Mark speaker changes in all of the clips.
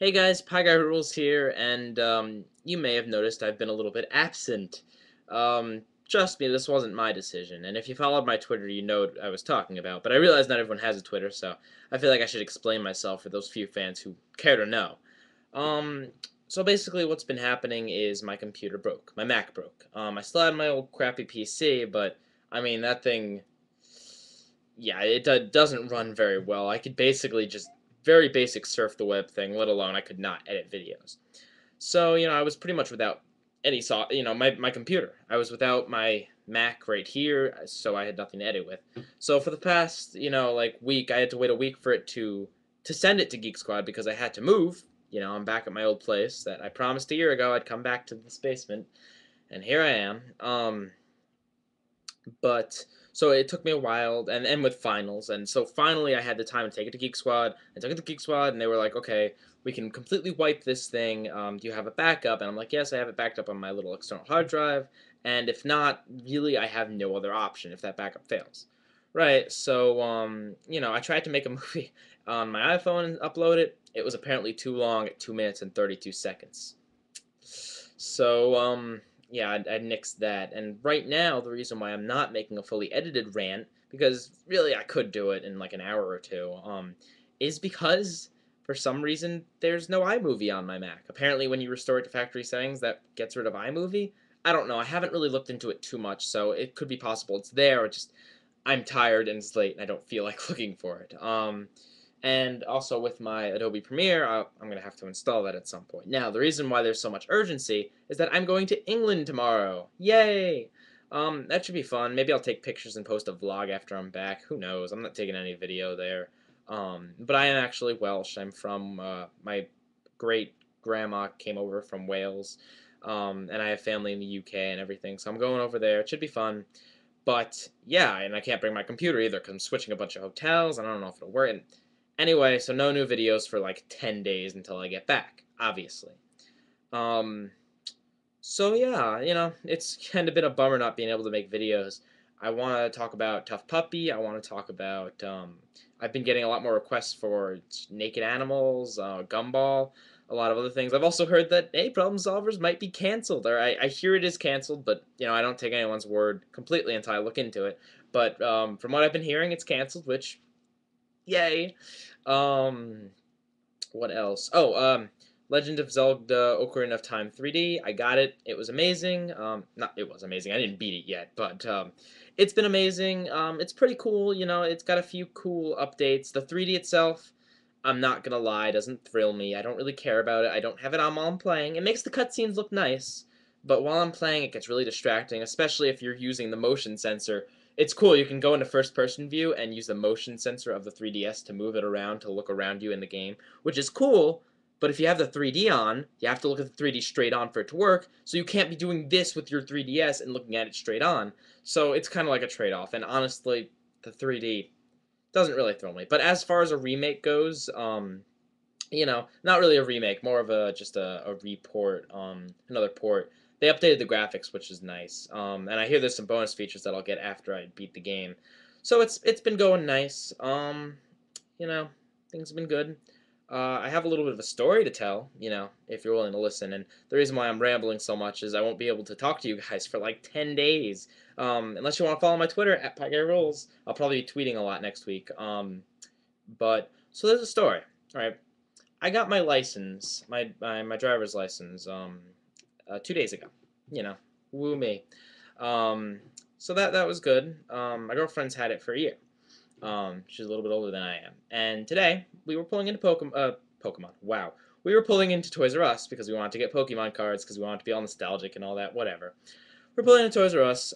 Speaker 1: Hey guys, PIEGUYRULZ here, and you may have noticed I've been a little bit absent. Trust me, this wasn't my decision, and if you followed my Twitter, you know what I was talking about, but I realize not everyone has a Twitter, so I feel like I should explain myself for those few fans who care to know. Um, so basically what's been happening is my computer broke. My Mac broke. I still had my old crappy PC, but, I mean, that thing, yeah, it doesn't run very well. I could basically just very basic surf the web thing, let alone I could not edit videos. So, I was pretty much without any my computer. I was without my Mac right here, so I had nothing to edit with. So for the past, like week, I had to wait a week for it to send it to Geek Squad because I had to move. I'm back at my old place that I promised a year ago I'd come back to this basement, and here I am. But so it took me a while, and with finals, and so finally I had the time to take it to Geek Squad. I took it to Geek Squad, and they were like, "Okay, we can completely wipe this thing. Do you have a backup?" And I'm like, "Yes, I have it backed up on my little external hard drive. And if not, really, I have no other option if that backup fails." Right. So, I tried to make a movie on my iPhone and upload it. It was apparently too long at 2 minutes and 32 seconds. So, yeah, I nixed that. And right now, the reason why I'm not making a fully edited rant, because really I could do it in like an hour or two, is because for some reason there's no iMovie on my Mac. Apparently, when you restore it to factory settings, that gets rid of iMovie. I don't know. I haven't really looked into it too much, so it could be possible it's there, or just I'm tired and it's late and I don't feel like looking for it. And also with my Adobe Premiere, I'm going to have to install that at some point. Now, the reason why there's so much urgency is that I'm going to England tomorrow. Yay! That should be fun. Maybe I'll take pictures and post a vlog after I'm back. Who knows? I'm not taking any video there. But I am actually Welsh. I'm from, my great grandma came over from Wales. And I have family in the UK and everything, so I'm going over there. It should be fun. But yeah, and I can't bring my computer either because I'm switching a bunch of hotels. And I don't know if it'll work. And anyway, so no new videos for like 10 days until I get back, obviously. Um, so yeah, it's kind of been a bummer not being able to make videos. I want to talk about Tough Puppy. I want to talk about, I've been getting a lot more requests for Naked Animals, Gumball, a lot of other things. I've also heard that, hey, Problem Solvers might be canceled, or I hear it is canceled, but, I don't take anyone's word completely until I look into it. But from what I've been hearing, it's canceled, which, yay. Um, what else? Oh, Legend of Zelda Ocarina of Time 3D. I got it. It was amazing. Not it was amazing. I didn't beat it yet, but it's been amazing. It's pretty cool. It's got a few cool updates. The 3D itself, I'm not gonna lie, doesn't thrill me. I don't really care about it. I don't have it on while I'm playing. It makes the cutscenes look nice, but while I'm playing, it gets really distracting, especially if you're using the motion sensor. It's cool. You can go into first-person view and use the motion sensor of the 3DS to move it around to look around you in the game, which is cool. But if you have the 3D on, you have to look at the 3D straight on for it to work, so you can't be doing this with your 3DS and looking at it straight on. So it's kind of like a trade-off, and honestly, the 3D doesn't really thrill me. But as far as a remake goes, not really a remake, more of just a report, another port. They updated the graphics, which is nice. And I hear there's some bonus features that I'll get after I beat the game. So it's been going nice. You know, things have been good. I have a little bit of a story to tell, if you're willing to listen. And the reason why I'm rambling so much is I won't be able to talk to you guys for like 10 days. Unless you want to follow my Twitter at PIEGUYRULZ. I'll probably be tweeting a lot next week. So there's a story. All right. I got my license, my driver's license, 2 days ago. You know, woo me. Um, so that was good. My girlfriend's had it for a year. She's a little bit older than I am. And today we were pulling into Pokemon. Wow. We were pulling into Toys R Us because we wanted to get Pokemon cards because we wanted to be all nostalgic and all that. Whatever. We're pulling into Toys R Us.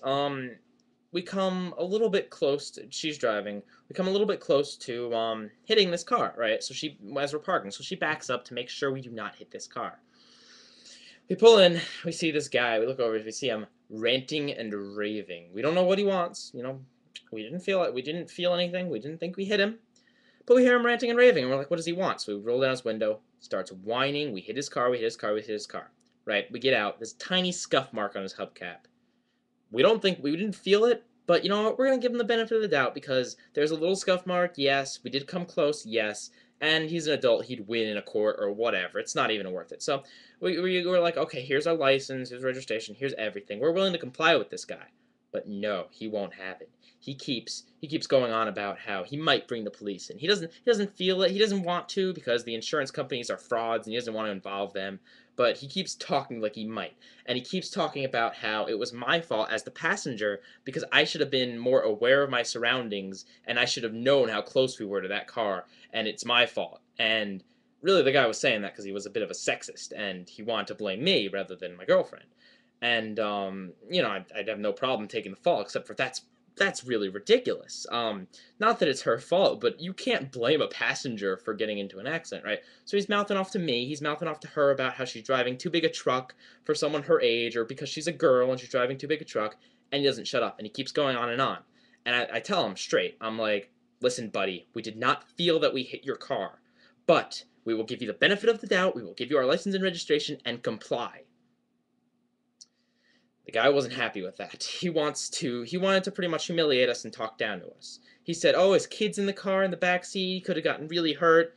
Speaker 1: We come a little bit close to, she's driving, we come a little bit close to hitting this car, right? So as we're parking, so she backs up to make sure we do not hit this car. We pull in, we see this guy, we look over, we see him ranting and raving. We don't know what he wants, we didn't feel it, we didn't feel anything, we didn't think we hit him, but we hear him ranting and raving, and we're like, what does he want? So we roll down his window, starts whining, we hit his car, we hit his car, we hit his car. Right, we get out, this tiny scuff mark on his hubcap. We didn't feel it, but you know what? We're going to give him the benefit of the doubt because there's a little scuff mark, yes. We did come close, yes. and he's an adult, he'd win in a court or whatever. It's not even worth it. So we were like, okay, here's our license, here's registration, here's everything. We're willing to comply with this guy. But no, he won't have it. He keeps going on about how he might bring the police in. He doesn't feel it. He doesn't want to because the insurance companies are frauds and he doesn't want to involve them. But he keeps talking like he might. And he keeps talking about how it was my fault as the passenger because I should have been more aware of my surroundings and I should have known how close we were to that car and it's my fault. And really the guy was saying that because he was a bit of a sexist and he wanted to blame me rather than my girlfriend. And I'd have no problem taking the fall, except for that's really ridiculous. Not that it's her fault, but you can't blame a passenger for getting into an accident, right? So he's mouthing off to me, he's mouthing off to her about how she's driving too big a truck for someone her age, or because she's a girl and she's driving too big a truck, and he doesn't shut up, and he keeps going on. And I tell him straight, I'm like, listen, buddy, we did not feel that we hit your car, but we will give you the benefit of the doubt, we will give you our license and registration, and comply. The guy wasn't happy with that. He wanted to pretty much humiliate us and talk down to us. He said, oh, his kid's in the car in the back seat, he could have gotten really hurt.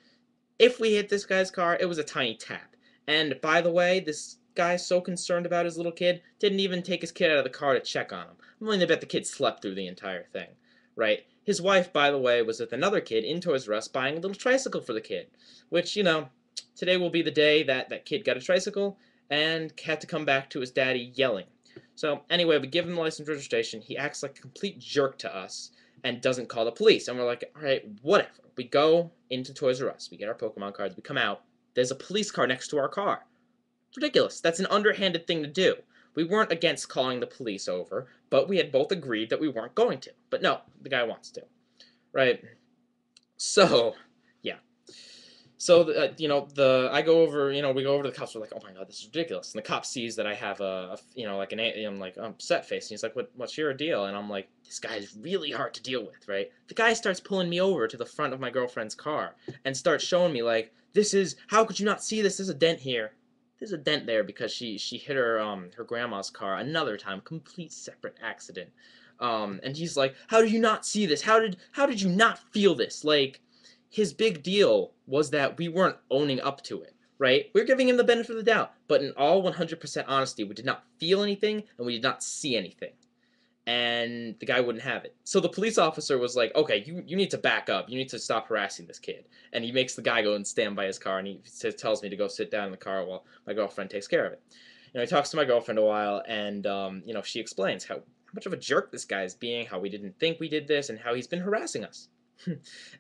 Speaker 1: If we hit this guy's car, it was a tiny tap. And by the way, this guy's so concerned about his little kid, didn't even take his kid out of the car to check on him. I'm willing to bet the kid slept through the entire thing, right? His wife, by the way, was with another kid in Toys R Us buying a little tricycle for the kid, which, today will be the day that that kid got a tricycle and had to come back to his daddy yelling. So anyway, we give him the license registration. He acts like a complete jerk to us and doesn't call the police. And we're like, all right, whatever. We go into Toys R Us. We get our Pokemon cards. We come out. There's a police car next to our car. It's ridiculous. That's an underhanded thing to do. We weren't against calling the police over, but we had both agreed that we weren't going to. But no, the guy wants to. Right? So, yeah. So, I go over, we go over to the cops. We're like, oh my god, this is ridiculous. And the cop sees that I have I'm like, upset face. And he's like, what's your deal? And I'm like, this guy is really hard to deal with, right? The guy starts pulling me over to the front of my girlfriend's car and starts showing me, like, how could you not see this? There's a dent here. There's a dent there because she hit her grandma's car another time, complete separate accident. And he's like, how did you not see this? How did you not feel this? Like, his big deal was that we weren't owning up to it, right? We're giving him the benefit of the doubt, but in all 100% honesty, we did not feel anything and we did not see anything. And the guy wouldn't have it. So the police officer was like, okay, you need to back up. You need to stop harassing this kid. And he makes the guy go and stand by his car, and he tells me to go sit down in the car while my girlfriend takes care of it. He talks to my girlfriend a while, and, she explains how much of a jerk this guy is being, how we didn't think we did this, and how he's been harassing us.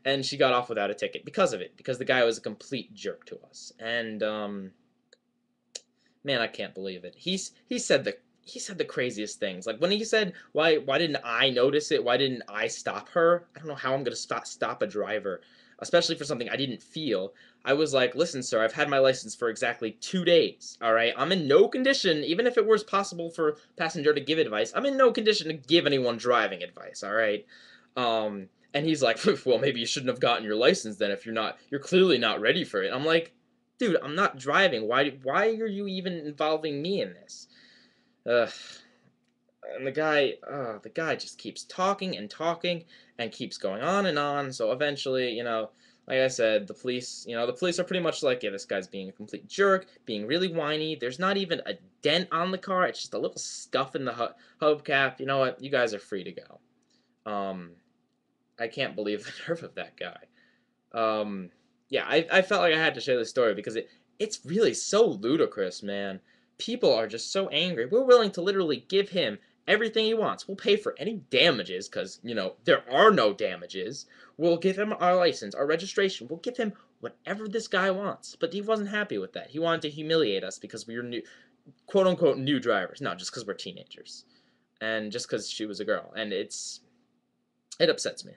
Speaker 1: And she got off without a ticket because of it, because the guy was a complete jerk to us. And, man, I can't believe it. He said the craziest things. Like when he said, why didn't I notice it? Why didn't I stop her? I don't know how I'm going to stop a driver, especially for something I didn't feel. I was like, listen, sir, I've had my license for exactly 2 days, all right? I'm in no condition, even if it was possible for a passenger to give advice, I'm in no condition to give anyone driving advice, all right? And he's like, well, maybe you shouldn't have gotten your license then if you're clearly not ready for it. I'm like, dude, I'm not driving. Why are you even involving me in this? And the guy just keeps talking and talking and keeps going on and on. So eventually, like I said, the police are pretty much like, yeah, this guy's being a complete jerk, being really whiny. There's not even a dent on the car. It's just a little scuff in the hubcap. You know what? You guys are free to go. I can't believe the nerve of that guy. Yeah, I felt like I had to share this story because it's really so ludicrous, man. People are just so angry. We're willing to literally give him everything he wants. We'll pay for any damages because, there are no damages. We'll give him our license, our registration. We'll give him whatever this guy wants. But he wasn't happy with that. He wanted to humiliate us because we were new, quote-unquote, new drivers. No, just because we're teenagers. And just because she was a girl. And it upsets me.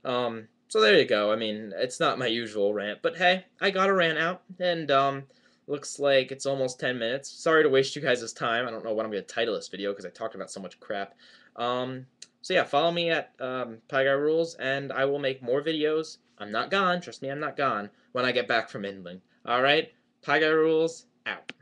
Speaker 1: So there you go. I mean, it's not my usual rant, but hey, I got a rant out, and, looks like it's almost 10 minutes. Sorry to waste you guys' time. I don't know what I'm going to title this video because I talked about so much crap. So yeah, follow me at, PIEGUYRULZ, and I will make more videos. I'm not gone. Trust me, I'm not gone when I get back from Inland. Alright? PIEGUYRULZ, out.